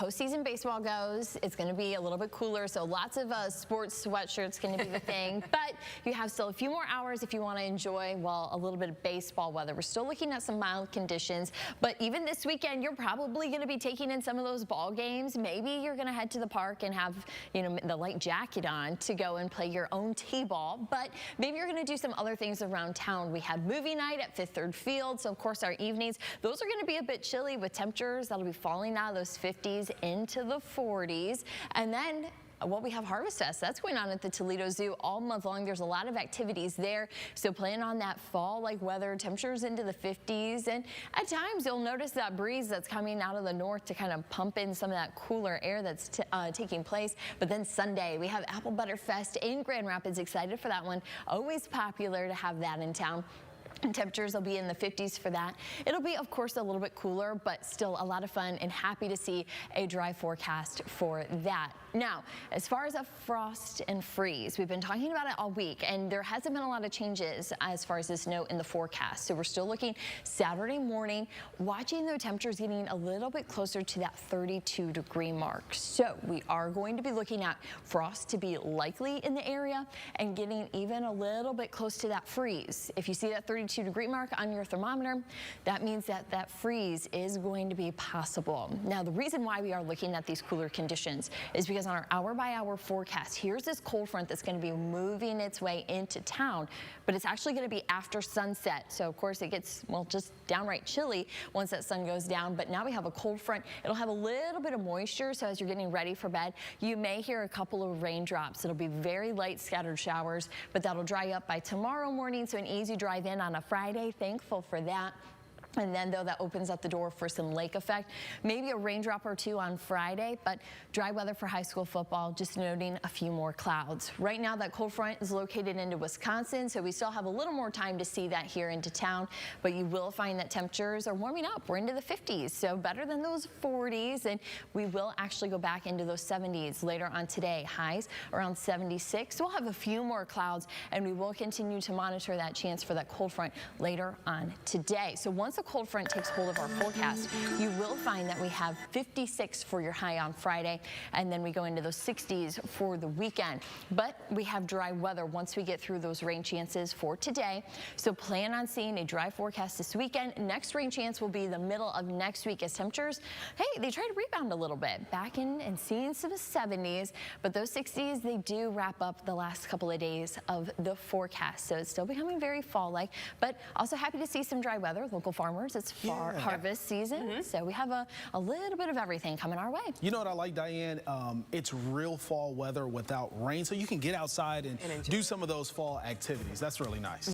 Postseason baseball goes, it's going to be a little bit cooler, so lots of sports sweatshirts going to be the thing. But you have still a few more hours if you want to enjoy, well, a little bit of baseball weather. We're still looking at some mild conditions, but even this weekend, you're probably going to be taking in some of those ball games. Maybe you're going to head to the park and have, you know, the light jacket on to go and play your own t-ball. But maybe you're going to do some other things around town. We had movie night at Fifth Third Field, so of course our evenings, those are going to be a bit chilly with temperatures that'll be falling out of those 50s into the 40s. And then we have Harvest Fest. That's going on at the Toledo Zoo all month long. There's a lot of activities there, so plan on that fall-like weather, temperatures into the 50s, and at times you'll notice that breeze that's coming out of the north to kind of pump in some of that cooler air that's taking place. But then Sunday, we have Apple Butter Fest in Grand Rapids. Excited for that one. Always popular to have that in town. And temperatures will be in the 50s for that. It'll be, of course, a little bit cooler, but still a lot of fun, and happy to see a dry forecast for that. Now, as far as a frost and freeze, we've been talking about it all week, and there hasn't been a lot of changes as far as this note in the forecast. So we're still looking Saturday morning, watching the temperatures getting a little bit closer to that 32-degree mark. So we are going to be looking at frost to be likely in the area and getting even a little bit close to that freeze. If you see that 32-degree mark on your thermometer, that means that that freeze is going to be possible. Now, the reason why we are looking at these cooler conditions is because on our hour-by-hour forecast, here's this cold front that's going to be moving its way into town, but it's actually going to be after sunset. So, of course, it gets, well, just downright chilly once that sun goes down. But now we have a cold front. It'll have a little bit of moisture, so as you're getting ready for bed, you may hear a couple of raindrops. It'll be very light scattered showers, but that'll dry up by tomorrow morning, so an easy drive in on a Friday. Thankful for that. And then, though, that opens up the door for some lake effect. Maybe a raindrop or two on Friday, but dry weather for high school football, just noting a few more clouds. Right now, that cold front is located into Wisconsin, so we still have a little more time to see that here into town, but you will find that temperatures are warming up. We're into the 50s, so better than those 40s, and we will actually go back into those 70s later on today. Highs around 76. So we'll have a few more clouds, and we will continue to monitor that chance for that cold front later on today. So once the cold front takes hold of our forecast, you will find that we have 56 for your high on Friday, and then we go into those 60s for the weekend. But we have dry weather once we get through those rain chances for today, so plan on seeing a dry forecast this weekend. Next rain chance will be the middle of next week as temperatures, hey, they try to rebound a little bit, back in and seeing some 70s, but those 60s, they do wrap up the last couple of days of the forecast, so it's still becoming very fall-like, but also happy to see some dry weather. Local farmers, it's harvest season, so we have a little bit of everything coming our way. You know what I like, Diane? It's real fall weather without rain, so you can get outside and do some of those fall activities. That's really nice.